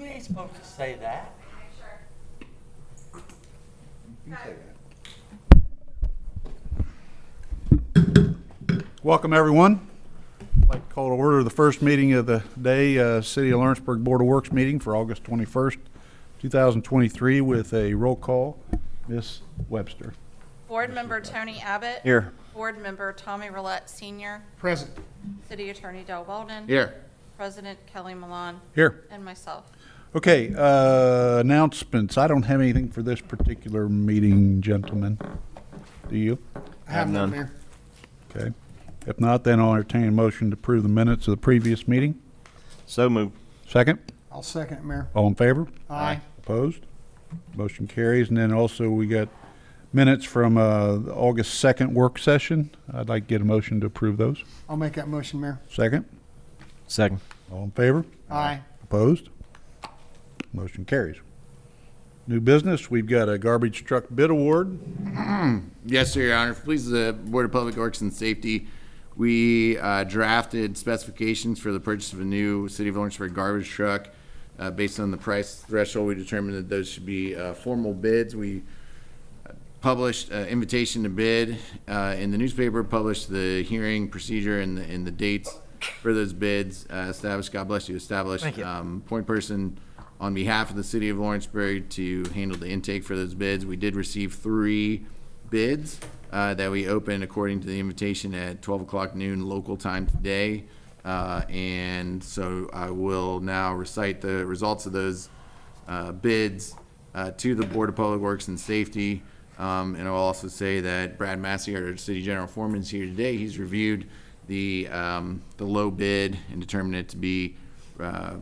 You ain't supposed to say that. You can say that. Welcome, everyone. I'd like to call to order the first meeting of the day, City of Lawrenceburg Board of Works meeting for August 21st, 2023, with a roll call. Ms. Webster. Board Member Tony Abbott. Here. Board Member Tommy Roulette Sr. Present. City Attorney Del Walden. Here. President Kelly Malone. Here. And myself. Okay, announcements. I don't have anything for this particular meeting, gentlemen. Do you? I have none, Mayor. Okay. If not, then I'll entertain a motion to approve the minutes of the previous meeting. So moved. Second? I'll second it, Mayor. All in favor? Aye. Opposed? Motion carries. And then also we got minutes from the August 2nd work session. I'd like to get a motion to approve those. I'll make that motion, Mayor. Second? Second. All in favor? Aye. Opposed? Motion carries. New business, we've got a garbage truck bid award. Yes, sir, Your Honor. Please, the Board of Public Works and Safety, we drafted specifications for the purchase of a new City of Lawrenceburg garbage truck. Based on the price threshold, we determined that those should be formal bids. We published an invitation to bid in the newspaper, published the hearing procedure and the dates for those bids, established, God bless you, established point person on behalf of the City of Lawrenceburg to handle the intake for those bids. We did receive 3 bids that we opened according to the invitation at 12 o'clock noon local time today. And so I will now recite the results of those bids to the Board of Public Works and Safety. And I'll also say that Brad Massey, our City General Foreman, is here today. He's reviewed the low bid and determined it to be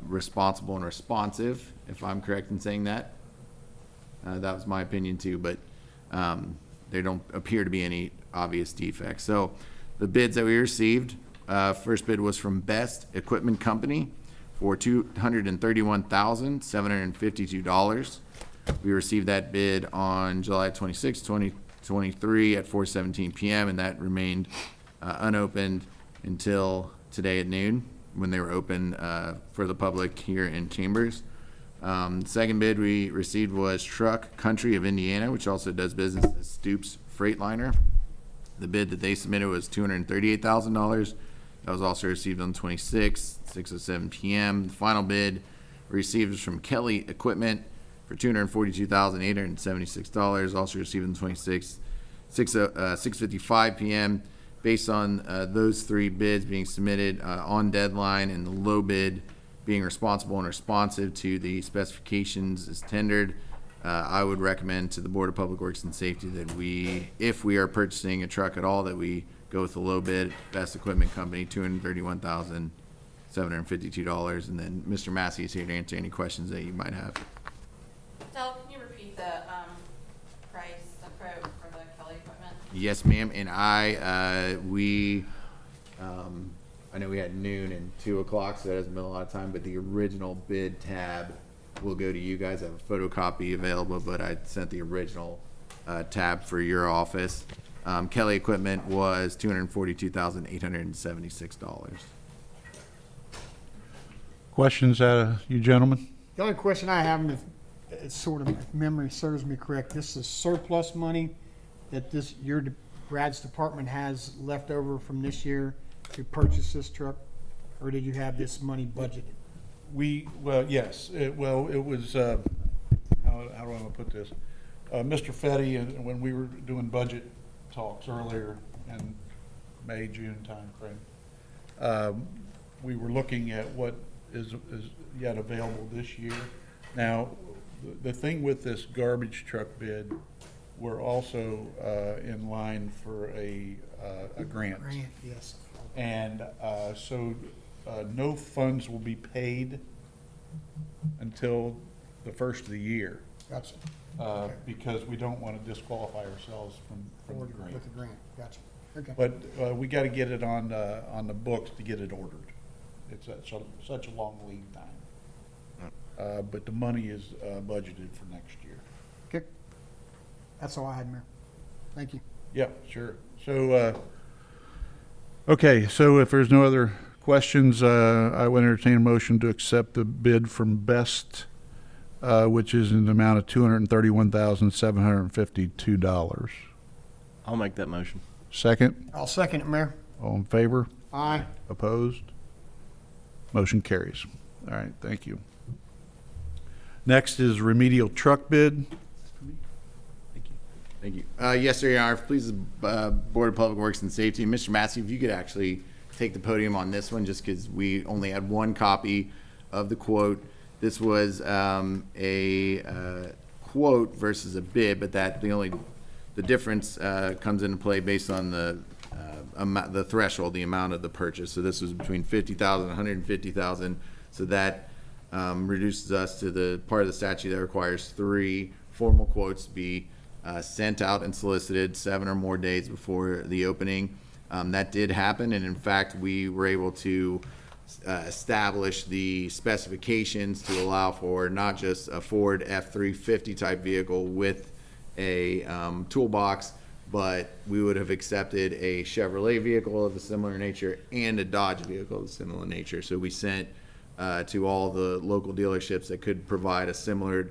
responsible and responsive, if I'm correct in saying that. That was my opinion too, but there don't appear to be any obvious defects. So the bids that we received, first bid was from Best Equipment Company for $231,752. We received that bid on July 26, 2023 at 4:17 p.m. and that remained unopened until today at noon, when they were open for the public here in Chambers. The second bid we received was Truck Country of Indiana, which also does business as Stoops Freightliner. The bid that they submitted was $238,000. That was also received on the 26th, 6:07 p.m. The final bid received was from Kelly Equipment for $242,876, also received on the 26th, 6:55 p.m. Based on those 3 bids being submitted on deadline and the low bid being responsible and responsive to the specifications as tendered, I would recommend to the Board of Public Works and Safety that if we are purchasing a truck at all, that we go with the low bid, Best Equipment Company, $231,752. And then Mr. Massey is here to answer any questions that you might have. Del, can you repeat the price, the quote for the Kelly equipment? Yes, ma'am. And I know we had noon and 2 o'clock, so that hasn't been a lot of time, but the original bid tab will go to you guys. I have a photocopy available, but I sent the original tab for your office. Kelly Equipment was $242,876. Questions out of you gentlemen? The only question I have, if it's sort of, if memory serves me correct, this is surplus money that Brad's department has left over from this year to purchase this truck? Or did you have this money budgeted? Yes. It was, how do I want to put this? Mr. Fetty, when we were doing budget talks earlier in May, June timeframe, we were looking at what is yet available this year. Now, the thing with this garbage truck bid, we're also in line for a grant. Grant, yes. And so no funds will be paid until the first of the year. Gotcha. Because we don't want to disqualify ourselves from the grant. With the grant, gotcha. Okay. But we got to get it on the books to get it ordered. It's such a long lead time. But the money is budgeted for next year. Okay. That's all I had, Mayor. Thank you. Yeah, sure. So, okay, so if there's no other questions, I would entertain a motion to accept the bid from Best which is in the amount of $231,752. I'll make that motion. Second, I'll second it, Mayor. all in favor? Aye. Opposed? Motion carries. All right, thank you. Next is remedial truck bid. Thank you. Yes, sir, Your Honor. Please, Board of Public Works and Safety. Mr. Massey, if you could actually take the podium on this one, just because we only had one copy of the quote. This was a quote versus a bid, but the difference comes into play based on the threshold, the amount of the purchase. So this was between $50,000 and $150,000. So that reduces us to the part of the statute that requires 3 formal quotes to be sent out and solicited 7 or more days before the opening. That did happen, and in fact, we were able to establish the specifications to allow for not just a Ford F-350 type vehicle with a toolbox, but we would have accepted a Chevrolet vehicle of a similar nature and a Dodge vehicle of a similar nature. So we sent to all the local dealerships that could provide a similar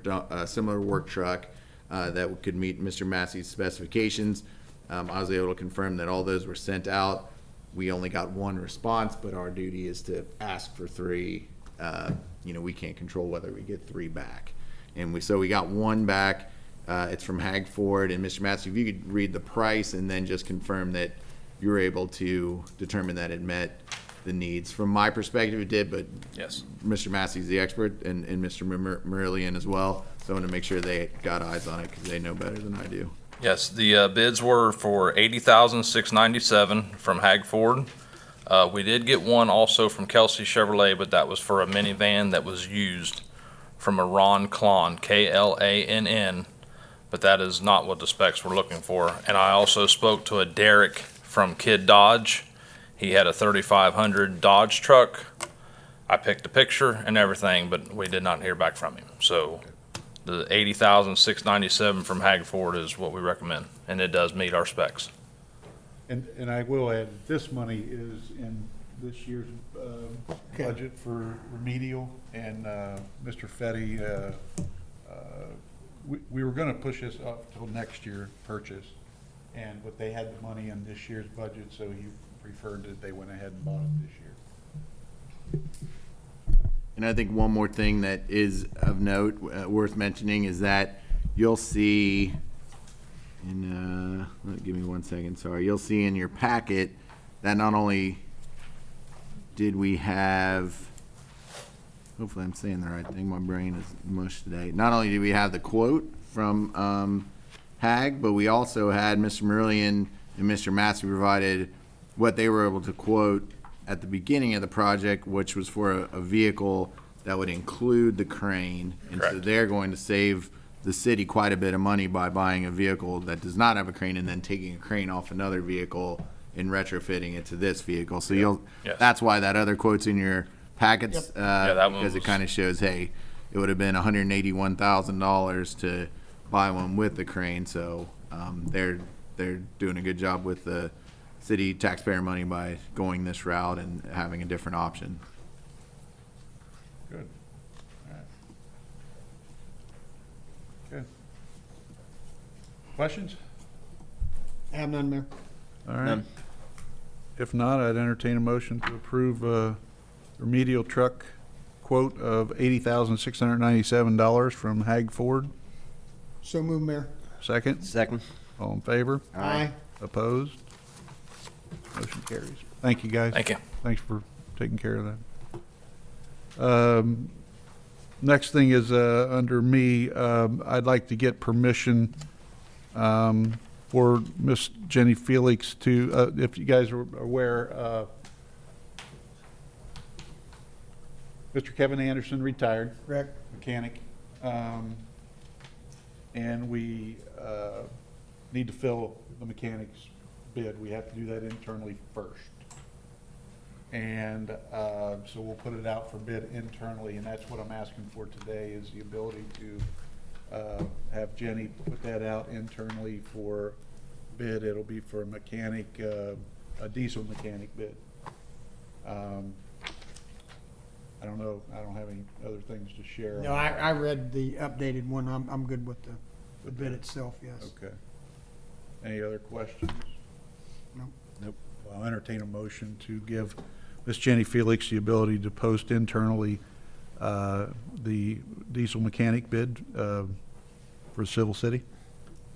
work truck that could meet Mr. Massey's specifications. I was able to confirm that all those were sent out. We only got 1 response, but our duty is to ask for 3. We can't control whether we get 3 back. And so we got 1 back. It's from Hag Ford. And Mr. Massey, if you could read the price and then just confirm that you were able to determine that it met the needs. From my perspective, it did, but Yes. Mr. Massey's the expert, and Mr. Marillion as well. So I want to make sure they got eyes on it because they know better than I do. Yes, the bids were for $80,697 from Hag Ford. We did get one also from Kelsey Chevrolet, but that was for a minivan that was used from a Ron Klon, K-L-A-N-N, but that is not what the specs were looking for. And I also spoke to a Derek from Kid Dodge. He had a 3500 Dodge truck. I picked a picture and everything, but we did not hear back from him. So the $80,697 from Hag Ford is what we recommend, and it does meet our specs. And I will add, this money is in this year's budget for remedial, and Mr. Fetty, we were gonna push this up till next year purchase, but they had the money in this year's budget, so he preferred that they went ahead and bought it this year. And I think one more thing that is of note, worth mentioning, is that you'll see give me 1 second, sorry. You'll see in your packet that not only did we have, hopefully I'm saying the right thing, my brain is mush today. Not only did we have the quote from Hag, but we also had Mr. Marillion and Mr. Massey provided what they were able to quote at the beginning of the project, which was for a vehicle that would include the crane. And so Correct. they're going to save the city quite a bit of money by buying a vehicle that does not have a crane and then taking a crane off another vehicle and retrofitting it to this vehicle. So Yes. that's why that other quote's in your packets, Yeah, that one because it was- kind of shows, hey, it would have been $181,000 to buy one with the crane. So they're doing a good job with the city taxpayer money by going this route and having a different option. Good. All right. Good. Questions? I have none, Mayor. All right. None. If not, I'd entertain a motion to approve remedial truck quote of $80,697 from Hag Ford. So move, Mayor. Second, Second. all in favor? Aye. Opposed? Motion carries. Thank you, guys. Thank you. Thanks for taking care of that. Next thing is, under me, I'd like to get permission for Miss Jenny Felix to, if you guys are aware, Mr. Kevin Anderson retired, Correct. mechanic, and we need to fill the mechanic's bid. We have to do that internally first. And so we'll put it out for bid internally, and that's what I'm asking for today, is the ability to have Jenny put that out internally for bid. It'll be for a mechanic, a diesel mechanic bid. I don't know, I don't have any other things to share. No, on that. I read the updated one. I'm good with the bid itself, yes. Okay. Any other questions? Nope. Nope. Well, I'll entertain a motion to give Ms. Jenny Felix the ability to post internally the diesel mechanic bid for Civil City.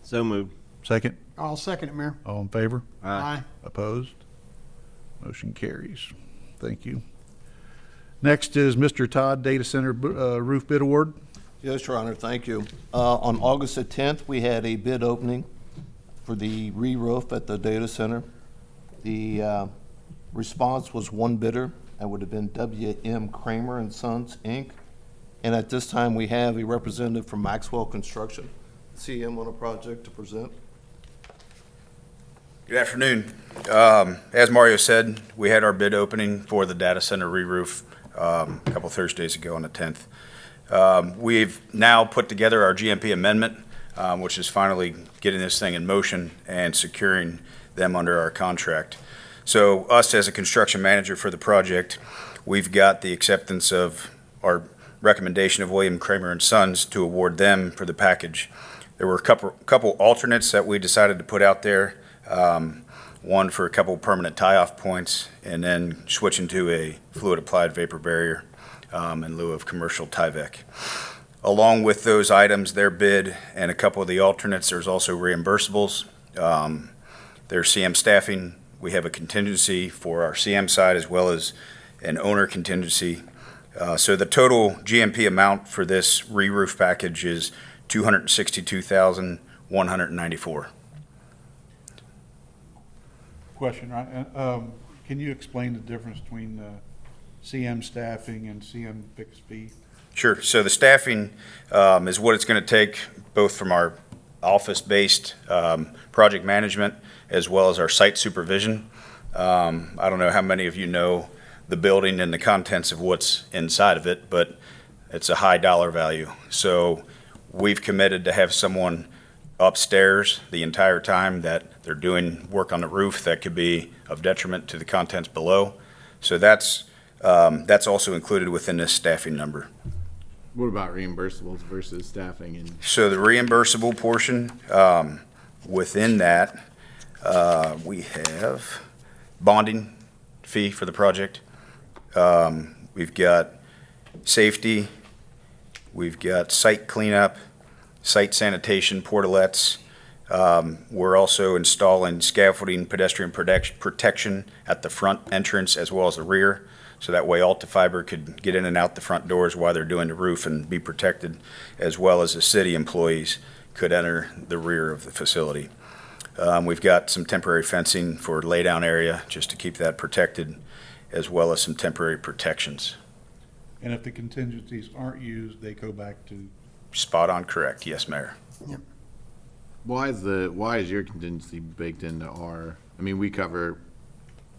So moved. Second, I'll second it, Mayor. all in favor? Aye. Opposed? Motion carries. Thank you. Next is Mr. Todd Data Center Roof Bid Award. Yes, Your Honor, thank you. On August the 10th, we had a bid opening for the re-roof at the data center. The response was one bidder, that would have been W.M. Kramer and Sons, Inc. And at this time, we have a representative from Maxwell Construction, CM on a project to present. Good afternoon. As Mario said, we had our bid opening for the data center re-roof a couple Thursdays ago on the 10th. We've now put together our GMP amendment, which is finally getting this thing in motion and securing them under our contract. So us as a construction manager for the project, we've got the acceptance of our recommendation of William Kramer and Sons to award them for the package. There were a couple alternates that we decided to put out there. One for a couple permanent tie-off points, and then switching to a fluid-applied vapor barrier in lieu of commercial Tyvek. Along with those items, their bid and a couple of the alternates, there's also reimbursables. There's CM staffing. We have a contingency for our CM side as well as an owner contingency. So the total GMP amount for this re-roof package is $262,194. Question, right? Can you explain the difference between CM staffing and CM fixed fee? Sure. So the staffing is what it's going to take both from our office-based project management as well as our site supervision. I don't know how many of you know the building and the contents of what's inside of it, but it's a high dollar value. So we've committed to have someone upstairs the entire time that they're doing work on the roof that could be of detriment to the contents below. So that's also included within this staffing number. What about reimbursables versus staffing and? So the reimbursable portion, within that, we have bonding fee for the project. We've got safety, we've got site cleanup, site sanitation, portalets. We're also installing scaffolding, pedestrian protection at the front entrance as well as the rear. So that way Alta-Fiber could get in and out the front doors while they're doing the roof and be protected, as well as the city employees could enter the rear of the facility. We've got some temporary fencing for laydown area just to keep that protected, as well as some temporary protections. And if the contingencies aren't used, they go back to, Spot on correct. Yes, Mayor. Why is your contingency baked into our, I mean, we cover,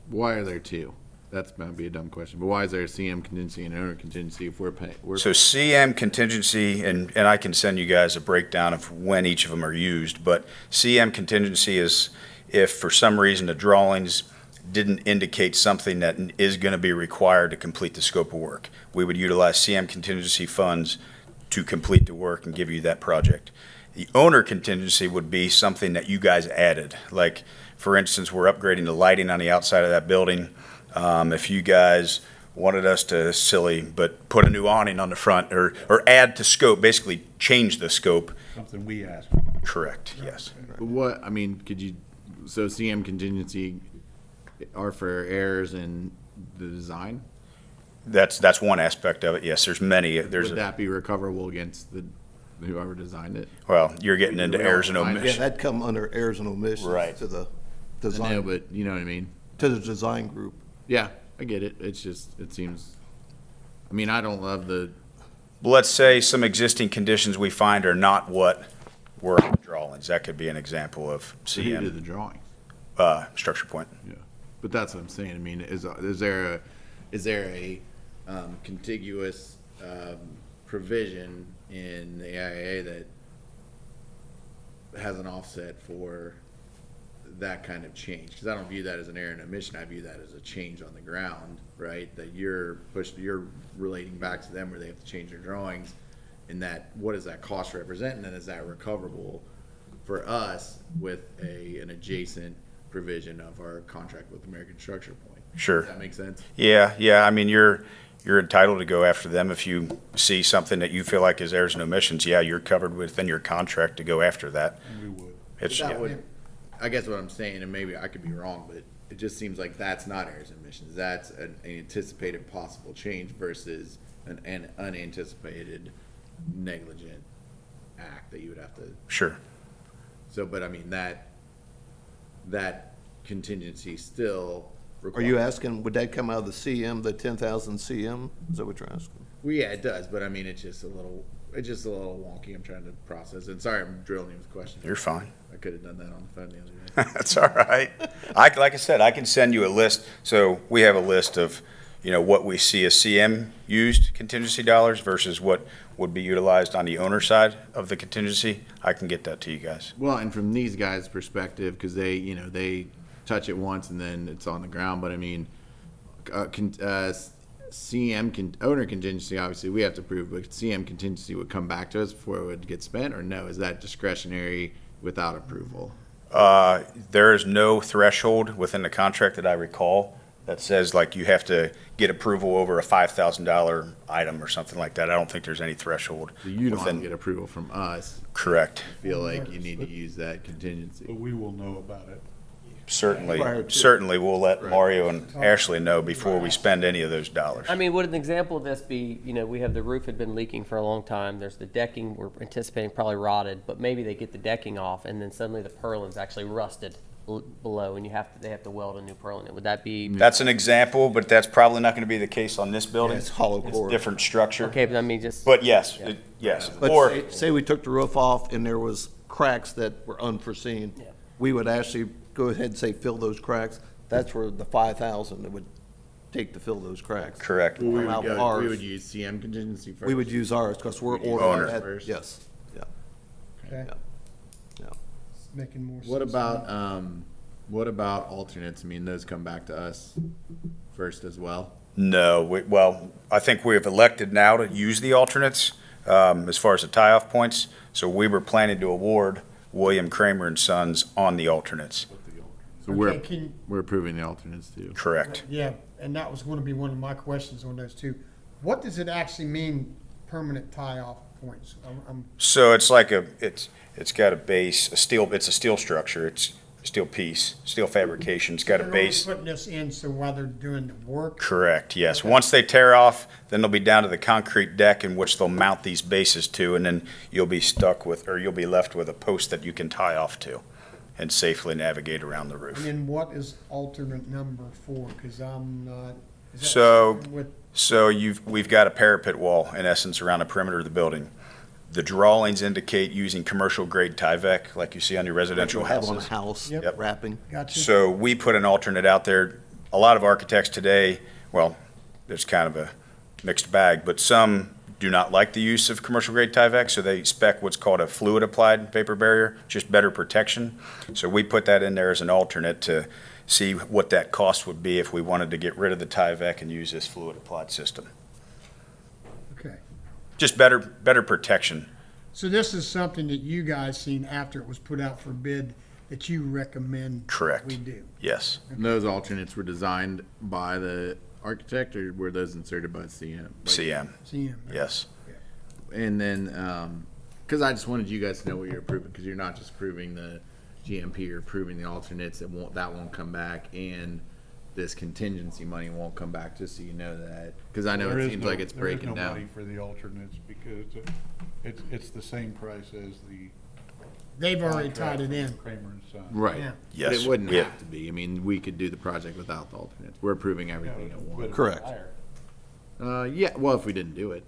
why are there two? That's might be a dumb question, but why is there a CM contingency and an owner contingency if we're paying? So CM contingency, and I can send you guys a breakdown of when each of them are used, but CM contingency is if for some reason the drawings didn't indicate something that is going to be required to complete the scope of work. We would utilize CM contingency funds to complete the work and give you that project. The owner contingency would be something that you guys added. Like, for instance, we're upgrading the lighting on the outside of that building. If you guys wanted us to, but put a new awning on the front or add to scope, basically change the scope. something we asked. Correct, yes. But what, I mean, so CM contingency are for errors in the design? That's one aspect of it, yes. There's many. Would that be recoverable against whoever designed it? Well, you're getting into errors and Yeah, omissions. that'd come under errors and omissions Right. to the I know, design, but you know what I mean? to the design group. Yeah, I get it. It's just, it seems, I mean, I don't love the, Let's say some existing conditions we find are not what were on the drawings. That could be an example of who did the CM, drawing. structure point. Yeah, but that's what I'm saying. I mean, is there a contiguous provision in the AIA that has an offset for that kind of change, because I don't view that as an error and omission. I view that as a change on the ground, right? That you're relating back to them where they have to change their drawings, and that, what does that cost represent, and then is that recoverable for us with an adjacent provision of our contract with American Structure Point? Sure. Does that make sense? Yeah, I mean, you're entitled to go after them if you see something that you feel like is errors and omissions. Yeah, you're covered within your contract to go after that. And we would. It's, That yeah. would, I guess what I'm saying, and maybe I could be wrong, but it just seems like that's not errors and omissions. That's an anticipated possible change versus an unanticipated negligent act that you would have to. Sure. So, but I mean, that contingency still Are requires. you asking, would that come out of the CM, the 10,000 CM? Is that what you're asking? Well, yeah, it does, but I mean, it's just a little wonky. I'm trying to process. And sorry, I'm drilling you with questions. You're fine. I could have done that on the phone the other day. That's all right. Like I said, I can send you a list. So we have a list of, what we see as CM used contingency dollars versus what would be utilized on the owner side of the contingency. I can get that to you guys. Well, and from these guys' perspective, because they touch it once and then it's on the ground. But I mean, owner contingency, obviously we have to prove, but CM contingency would come back to us before it would get spent, or no? Is that discretionary without approval? There is no threshold within the contract that I recall that says like you have to get approval over a $5,000 item or something like that. I don't think there's any threshold. So you don't have to within- get approval from us. Correct. Feel like you need to use that contingency. But we will know about it. Certainly we'll let Mario and Ashley know before we spend any of those dollars. I mean, would an example of this be, we have the roof had been leaking for a long time. There's the decking we're anticipating probably rotted, but maybe they get the decking off and then suddenly the purlin's actually rusted below and they have to weld a new purlin. Would that be, That's an example, but that's probably not going to be the case on this building. It's hollow core. Different structure. okay, but I mean just. But yes, Yeah. yes. But Or, say we took the roof off and there was cracks that were unforeseen, Yeah. we would actually go ahead and say fill those cracks. That's where the 5,000 that would take to fill those cracks. correct. We would, Allow go, ours. we would use CM contingency first. We would use ours because we're Owner. ordering that. First. Yes, yeah, Okay, yeah, yeah. it's making more sense. What about alternates? I mean, those come back to us first as well. No, I think we have elected now to use the alternates as far as the tie-off points. So we were planning to award William Kramer and Sons on the alternates. So Okay, we're approving the alternates too. Correct. Yeah, and that was gonna be one of my questions on those two. What does it actually mean, permanent tie-off points? So it's like it's got a base, it's a steel structure. It's a steel piece, steel fabrication. It's got a They're only base. putting this in so while they're doing the work, Correct, yes. Once they tear off, then they'll be down to the concrete deck in which they'll mount these bases to, and then you'll be left with a post that you can tie off to and safely navigate around the and roof. then what is alternate number for? Cause I'm not. is that So- something with- So we've got a parapet wall, in essence, around the perimeter of the building. The drawings indicate using commercial grade Tyvek, like you see on your residential You'll have on a houses. house Yep. wrapping. Gotcha. So we put an alternate out there. A lot of architects today, well, there's kind of a mixed bag, but some do not like the use of commercial grade Tyvek, so they spec what's called a fluid applied vapor barrier, just better protection. So we put that in there as an alternate to see what that cost would be if we wanted to get rid of the Tyvek and use this fluid applied system. Okay. Just better protection. So this is something that you guys seen after it was put out for bid that you recommend Correct. we do? Yes. And those alternates were designed by the architect, or were those inserted by CM? CM. CM. Yes. And then, because I just wanted you guys to know what you're approving, because you're not just approving the GMP, you're approving the alternates. That won't come back, and this contingency money won't come back. Just so you know that, because I know There it is seems no- like it's breaking There is no money down. for the alternates because it's the same price as the. They've already contract tied it in. from Kramer and Sons. Right. Yeah. But Yes. it wouldn't Yeah. have to be. I mean, we could do the project without the alternates. We're approving everything at But once. it's Correct. higher. Yeah, well, if we didn't do it.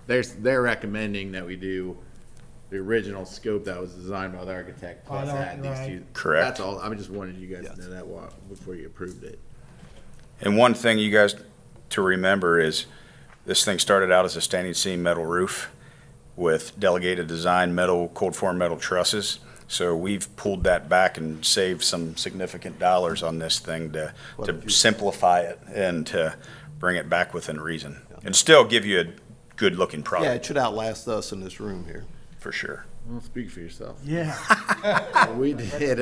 They're recommending that we do the original scope that was designed by the architect, plus Right, add these right. two. Correct. That's all. I just wanted you guys Yes. to know that before you approved it. And one thing you guys to remember is this thing started out as a standing seam metal roof with delegated design metal, cold form metal trusses. So we've pulled that back and saved some significant dollars on this thing to simplify it and to bring it back within reason. And still give you a good-looking Yeah, product, it should outlast us in this room here. for sure. Well, speak for yourself. Yeah. We did,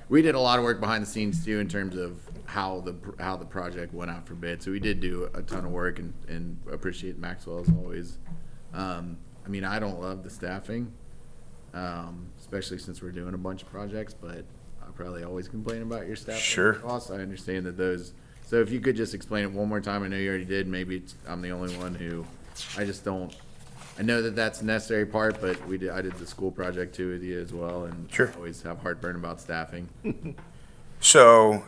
we did a lot of work behind the scenes too in terms of how the project went out for bid. So we did do a ton of work and appreciate Maxwell as always. I mean, I don't love the staffing, especially since we're doing a bunch of projects, but I probably always complain about your staffing Sure. costs. I understand that those, so if you could just explain it one more time, I know you already did, maybe I'm the only one who, I just don't, I know that that's a necessary part, but I did the school project too with you as well, and Sure. I always have heartburn about staffing. So,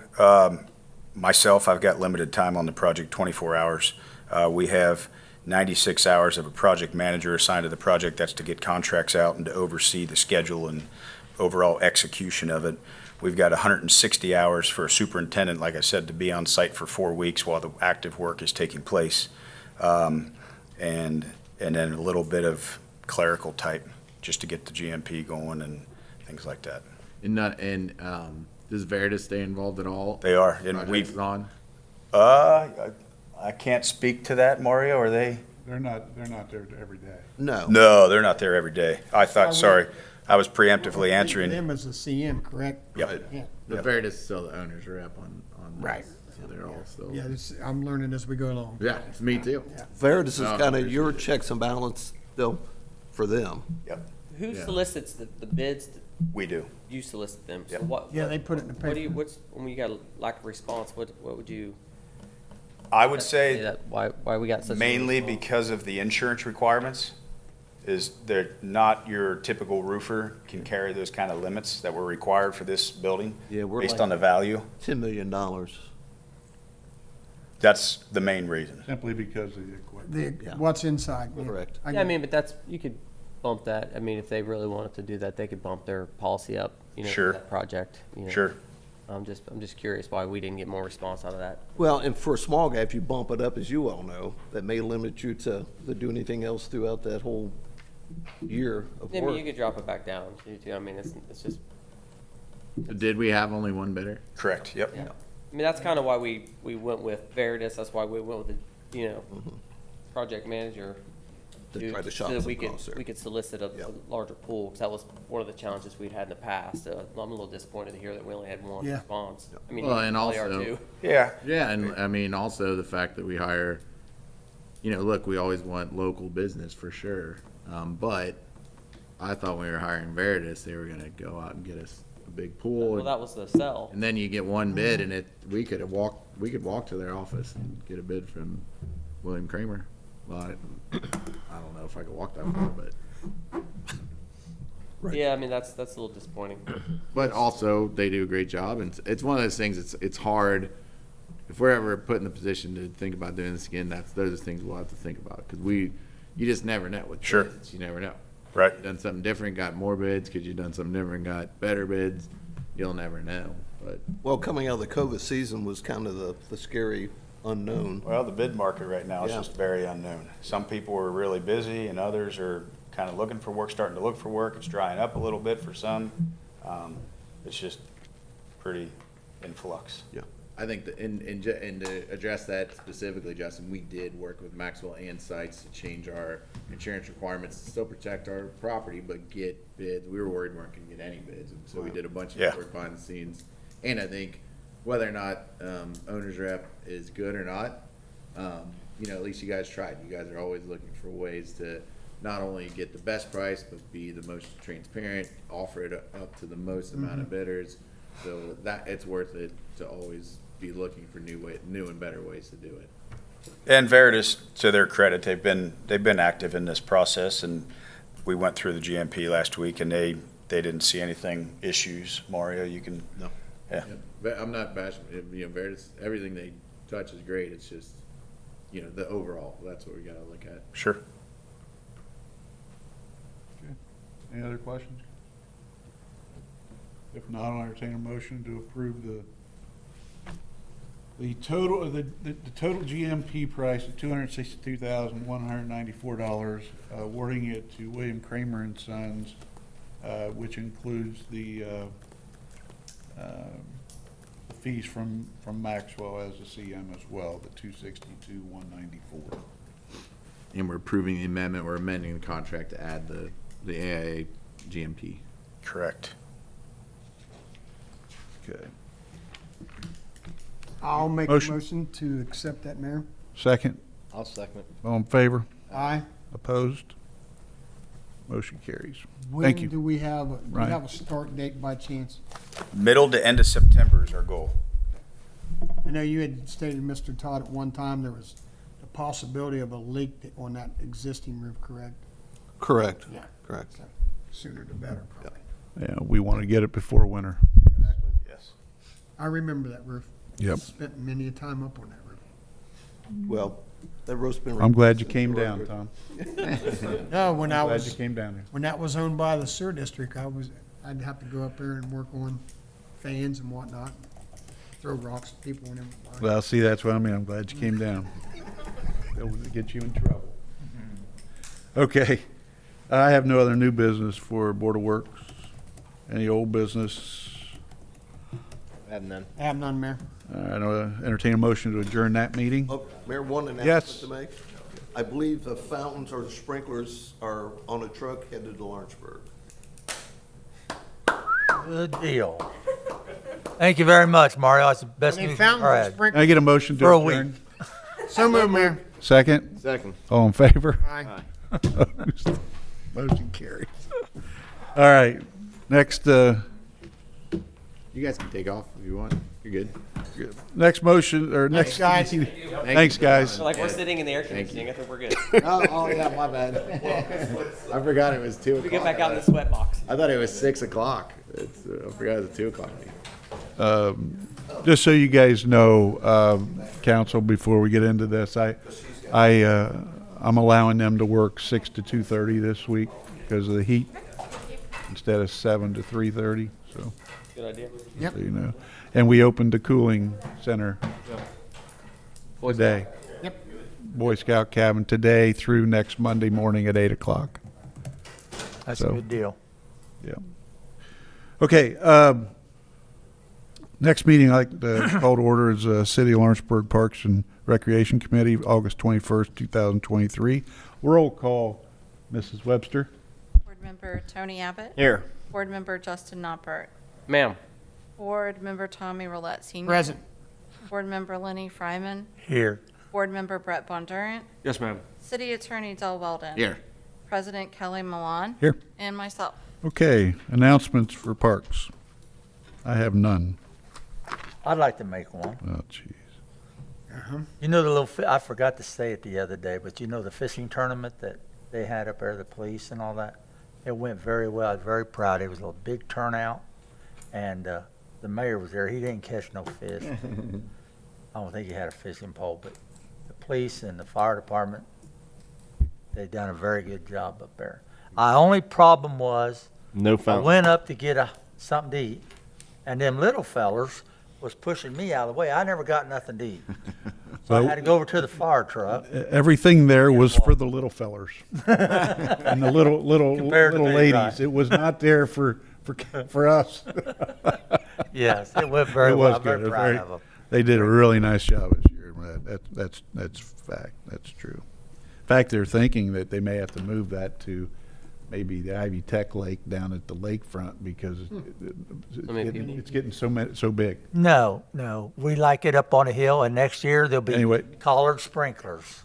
myself, I've got limited time on the project, 24 hours. We have 96 hours of a project manager assigned to the project. That's to get contracts out and to oversee the schedule and overall execution of it. We've got 160 hours for a superintendent, like I said, to be on site for 4 weeks while the active work is taking place. And then a little bit of clerical type, just to get the GMP going and things like that. Does Veritas stay involved at all? They are, and Projects we've, on? I can't speak to that, Mario, are they? They're not there every day. No. No, they're not there every day. I thought, sorry, I was preemptively answering. Them as a CM, correct? Yep. Yeah. The Veritas is still the owner's rep on this, Right. So they're all still. Yeah, I'm learning as we go along. Yeah, it's me too. Veritas is Oh, kind of appreciate your it. checks and balance still for them. Yep, Who Yeah. solicits the bids? we do. You solicit them. So Yep. what? Yeah, they put it in the What do you, paper. when you got a lack of response, what would you? I would say that, why we got such. a mainly response? because of the insurance requirements, is they're not your typical roofer can carry those kind of limits that were required for this building. Yeah, we're based like- on the value. $10 million. That's the main reason. Simply because of the equipment. The, what's inside. Yeah. Correct. Yeah, I mean, but that's, you could bump that. I mean, if they really wanted to do that, they could bump their policy up, you know, Sure. for that project. You know. Sure. I'm just curious why we didn't get more response out of that. Well, and for a small guy, if you bump it up, as you all know, that may limit you to do anything else throughout that whole year of I mean, you work. could drop it back down too. I mean, it's just, Did we have only one bidder? Correct, yep. yeah. I mean, that's kind of why we went with Veritas. That's why we went with the, you know, project manager. To try to shop so that some we could, costs there. we could solicit a Yep. larger pool, because that was one of the challenges we'd had in the past. So I'm a little disappointed to hear that we only had one Yeah. response. I mean, Well, you and probably are also- too. Yeah, Yeah, and I mean, also the fact that we hire, you know, look, we always want local business for sure. But I thought when we were hiring Veritas, they were gonna go out and get us a big pool. Well, that was the sell. And then you get one bid and we could walk to their office and get a bid from William Kramer. Well, I don't know if I could walk that far, but. Yeah, I mean, that's a little disappointing. But also, they do a great job, and it's one of those things. It's hard. If we're ever put in the position to think about doing this again, those are things we'll have to think about because you just never know with Sure. bids. You never know. right. Done something different, got more bids. Could you done something different, got better bids? You'll never know. But Well, coming out of the COVID season was kind of the scary unknown. Well, the bid market right now is Yeah. just very unknown. Some people are really busy and others are kind of looking for work, starting to look for work. It's drying up a little bit for some. It's just pretty in flux. Yeah. I think that, and to address that specifically, Justin, we did work with Maxwell and Sites to change our insurance requirements to still protect our property, but get bids. We were worried we weren't gonna get any bids, and so we did a bunch of Yeah. work behind the scenes. And I think whether or not, owner's rep is good or not, you know, at least you guys tried. You guys are always looking for ways to not only get the best price, but be the most transparent, offer it up to the most amount of bidders. So that, it's worth it to always be looking for new and better ways to do it. And Veritas, to their credit, they've been active in this process, and we went through the GMP last week, and they didn't see anything issues. Mario, you can. No. Yeah. But I'm not bashing, you know, Veritas, everything they touch is great. It's just, you know, the overall, that's what we gotta look at. Sure. Okay. Any other questions? If not, I'll entertain a motion to approve the total, the total GMP price of $262,194, awarding it to William Kramer and Sons which includes the fees from Maxwell as a CM as well, the 262,194. And we're approving the amendment, we're amending the contract to add the AIA GMP. Correct. Okay. I'll make a Motion. motion to accept that, Mayor. Second, I'll second it. all in favor? Aye. Opposed? Motion carries. When Thank you. do we have, do we Ryan. have a start date by chance? Middle to end of September is our goal. I know you had stated, Mr. Todd, at one time there was the possibility of a leak on that existing roof, correct? Correct. Yeah. Correct. So sooner the better, probably. Yeah, we want to get it before winter. Yes. I remember that roof. Yep. Spent many a time up on that roof. Well, that roof's been. I'm glad you since came the down, road. Tom. No, when I Glad you was, came down here. when that was owned by the sewer district, I'd have to go up there and work on fans and whatnot, throw rocks at people whenever. Well, see, that's what I mean. I'm glad you came down. That would get you in trouble. Okay. I have no other new business for Board of Works. Any old business? I have none. I have none, Mayor. I don't entertain a motion to adjourn that meeting. Oh, Mayor, one Yes. announcement to make. I believe the fountains or the sprinklers are on a truck headed to Lawrenceburg. Good deal. Thank you very much, Mario. That's the best Any news fountains we've or had. Can I sprinklers? get a motion to For a adjourn? So moved, Mayor. Second? Second. All in favor? Aye. Opposed? Motion carries. All right, next, You guys can take off if you want. You're good. next motion, or next. guys. Thanks, guys. Like we're sitting in the air conditioning, I think we're good. Oh, yeah, my bad. I forgot it was 2 o'clock. We get back out in the sweat box. I thought it was 6 o'clock. I forgot it was 2 o'clock. Just so you guys know, council, before we get into this, I'm allowing them to work 6 to 2:30 this week because of the heat instead of 7 to 3:30, so, Good idea. so you know. And we opened the cooling center today. Yep. Boy Scout cabin today through next Monday morning at 8 o'clock. That's So- a good deal. Yeah. Okay, next meeting I'd like to call to order is City of Lawrenceburg Parks and Recreation Committee, August 21st, 2023. Roll call, Mrs. Webster. Board Member Tony Abbott. Here. Board Member Justin Noppert. Ma'am. Board Member Tommy Roulette Senior. Present. Board Member Lenny Fryman. Here. Board Member Brett Bondurant. Yes, ma'am. City Attorney Del Weldon. Here. President Kelly Malone. Here. And myself. Okay, announcements for parks. I have none. I'd like to make one. Oh, jeez. You know the little, I forgot to say it the other day, but you know the fishing tournament that they had up there, the police and all that? It went very well. I was very proud. It was a big turnout, and the mayor was there. He didn't catch no fish. I don't think he had a fishing pole, but the police and the fire department, they done a very good job up there. Our only problem was No I fountain. went up to get something to eat, and them little fellers was pushing me out of the way. I never got nothing to eat. So I had to go over to the fire truck. Everything there was for the little fellers and the little Compared to me, ladies. right. It was not there for us. Yes, it went very It well. was I'm very good. proud of them. They did a really nice job this year. That's fact. That's true. In fact, they're thinking that they may have to move that to maybe the Ivy Tech Lake down at the lakefront because it's getting so big. No, we like it up on a hill, and next year there'll be Anyway. collared sprinklers.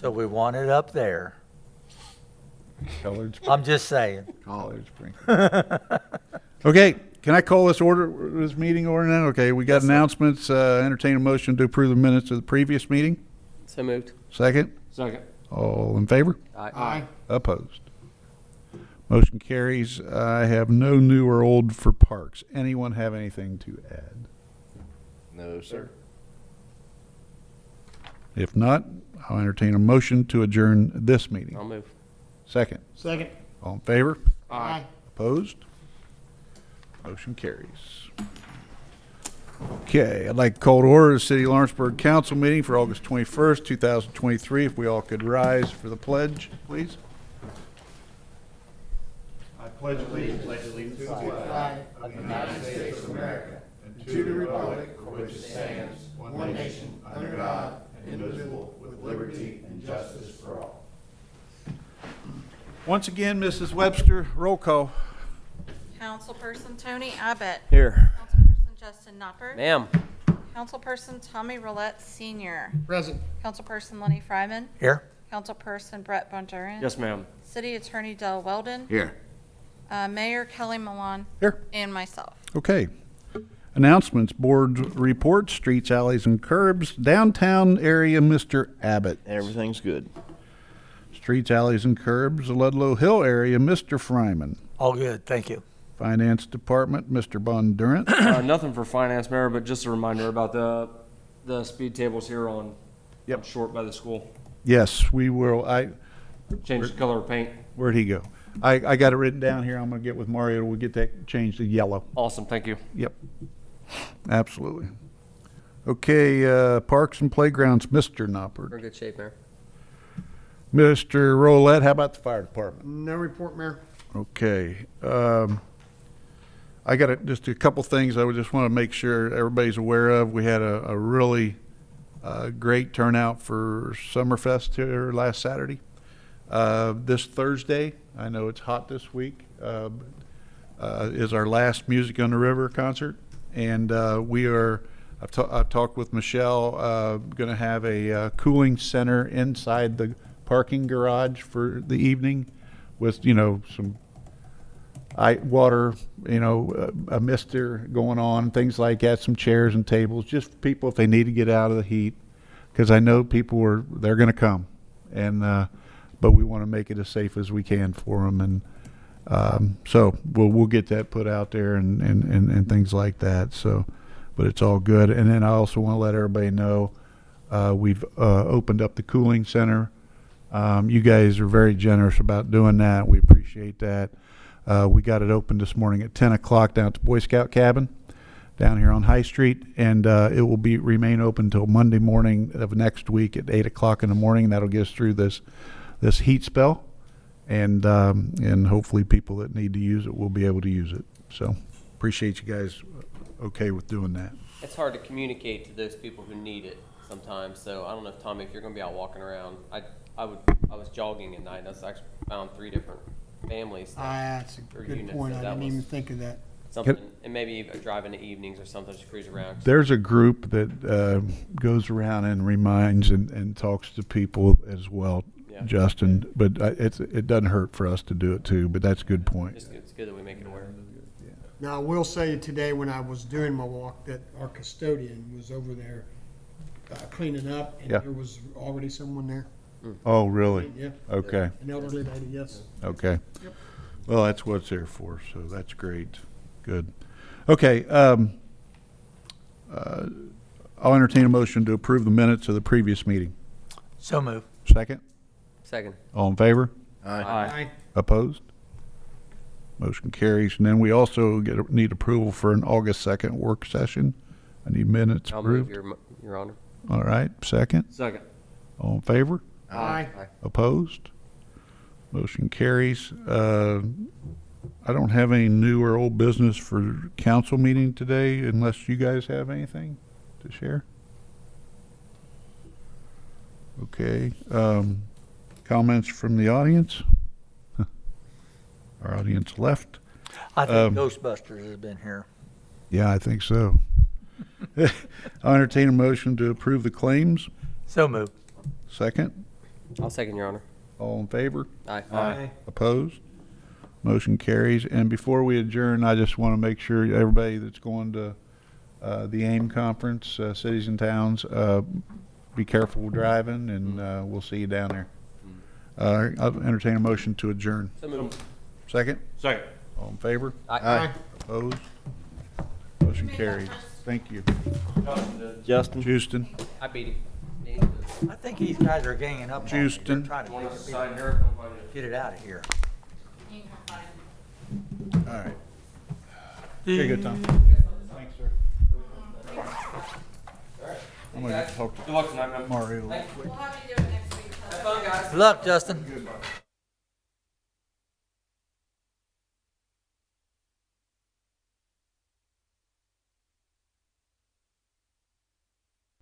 So we want it up there. Colored I'm just saying. sprinkler. Okay, can I call this meeting order now? Okay, we got announcements. Entertain a motion to approve the minutes of the previous meeting. So moved. Second. Second. All in favor? Aye. Opposed? Motion carries. I have no new or old for parks. Anyone have anything to add? No, sir. If not, I'll entertain a motion to adjourn this meeting. I'll move. Second. Second. All in favor? Aye. Opposed? Motion carries. Okay, I'd like to call to order the City of Lawrenceburg Council meeting for August 21st, 2023. If we all could rise for the pledge, please. I pledge allegiance to the flag of the United States of America and to the republic for which it stands, one nation, under God, indivisible, with liberty and justice for all. Once again, Mrs. Webster, roll call. Councilperson Tony Abbott. Here. Councilperson Justin Knopper. Ma'am. Councilperson Tommy Roulette Sr. Present. Councilperson Lenny Fryman. Here? Councilperson Brett Bondurin. Yes, ma'am. City Attorney Del Weldon. Here. Mayor Kelly Malone. Here. And myself. Okay. Announcements, board reports, streets, alleys, and curbs. Downtown area, Mr. Abbott. Everything's good. Streets, alleys, and curbs, the Ludlow Hill area, Mr. Fryman. All good, thank you. Finance Department, Mr. Bondurant. Nothing for finance, Mayor, but just a reminder about the speed tables here on Short by the school. Yes, we will. Change the color of paint. Where'd he go? I got it written down here. I'm going to get with Mario. We'll get that changed to yellow. Awesome, thank you. Yep. Absolutely. Okay, parks and playgrounds, Mr. We're in Noppert. good shape, Mayor. Mr. Roulette, how about the fire department? No report, Mayor. Okay. I got just a couple things I would just want to make sure everybody's aware of. We had a really great turnout for Summerfest here last Saturday. This Thursday, I know it's hot this week, is our last Music on the River concert. And I've talked with Michelle, going to have a cooling center inside the parking garage for the evening with, some water, a mister going on, things like that, some chairs and tables, just people if they need to get out of the heat, because I know they're going to come, and but we want to make it as safe as we can for them, and so we'll get that put out there and things like that. So, but it's all good. And then I also want to let everybody know we've opened up the cooling center. You guys are very generous about doing that. We appreciate that. We got it open this morning at 10 o'clock down at the Boy Scout cabin down here on High Street, and it will remain open until Monday morning of next week at 8 o'clock in the morning. That'll get us through this heat spell, and hopefully people that need to use it will be able to use it. So appreciate you guys okay with doing that. It's hard to communicate to those people who need it sometimes. So I don't know if Tommy, if you're going to be out walking around, I was jogging at night. And I actually found 3 different families. That's a or good units, point. so I that didn't was even think of that. Something, and maybe even drive in the evenings or something, just cruise around. There's a group that goes around and reminds and talks to people as well, Yeah. Justin. But it doesn't hurt for us to do it too. But that's a good point. It's good that we make it aware. Now, I will say today when I was doing my walk that our custodian was over there cleaning up, and Yeah. there was already someone there. Oh, really? Yeah, Okay. an elderly lady, yes. Okay. Yep. Well, that's what it's there for. So that's great. Good. Okay. I'll entertain a motion to approve the minutes of the previous meeting. So move. Second. Second. All in favor? Aye. Opposed? Motion carries. And then we also need approval for an August 2nd work session. I need minutes I'll move approved. your honor. All right. Second. Second. All in favor? Aye. Opposed? Motion carries. I don't have any new or old business for council meeting today unless you guys have anything to share. Okay. Comments from the audience? Our audience left. I think Ghostbusters has been here. Yeah, I think so. I'll entertain a motion to approve the claims. So move. Second. I'll second your honor. All in favor? Aye. Opposed? Motion carries. And before we adjourn, I just want to make sure everybody that's going to the AIM conference, cities and towns, be careful driving, and we'll see you down there. I'll entertain a motion to adjourn. So move. Second? Second. All in favor? Aye. Opposed? Motion carries. Thank you. Justin? Houston? I beat him. I think these guys are ganging up on me. They're Houston. trying to Want us to get sign here? Come find it. it out of here. You can come find All right. Very good, Tom. Thanks, sir. I'm going to talk to Good luck tonight, man. Mario. We'll have you do it next week. Have fun, guys. Good luck, Justin.